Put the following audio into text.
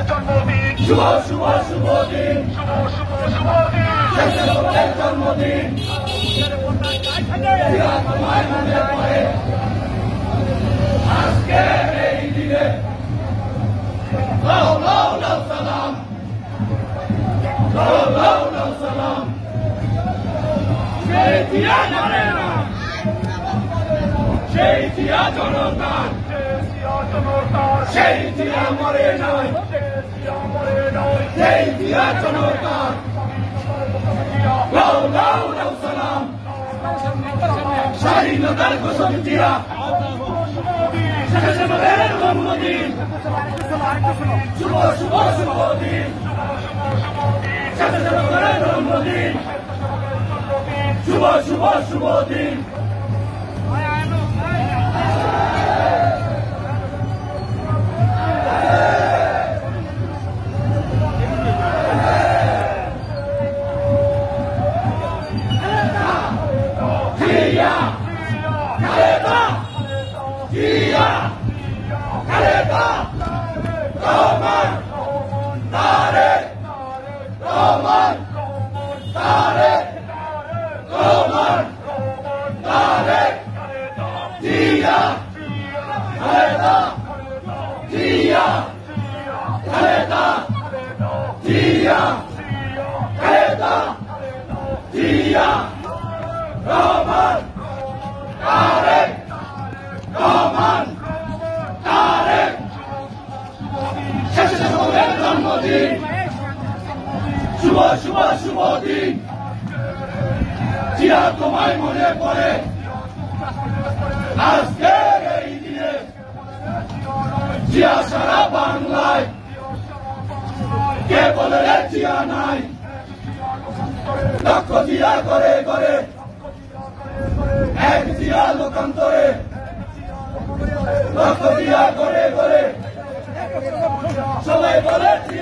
জন্মদিন শুভ শুভ শুভ দিন স্বেচ্ছাসেবকের জন্মদিন তোমায় মনে পড়ে আজকে এই দিনে লাও লাও লাও সালাম লাও লাও লাও সালাম সেই দিয়া মরে না সেই দিয়া জনতার সেই দিয়া মরে নাই সেই দিয়া জনতার লাও লাও লাও সালাম স্বাধীনতার ঘোষক দিয়া স্বেচ্ছাসেবকের জন্মদিন শুভ শুভ শুভ দিন স্বেচ্ছাসেবকের জন্মদিন শুভ শুভ শুভ দিন শুভ শুভ শুভ দিন জিয়া তোমায় মনে পড়ে আজকের এই দিনে জিয়া সারা বাংলায় কে বলে জিয়া নাই লক্ষ জিয়া করে করে এক জিয়া লোকান্তরে লক্ষ জিয়া করে করে সবাই বলে জিয়া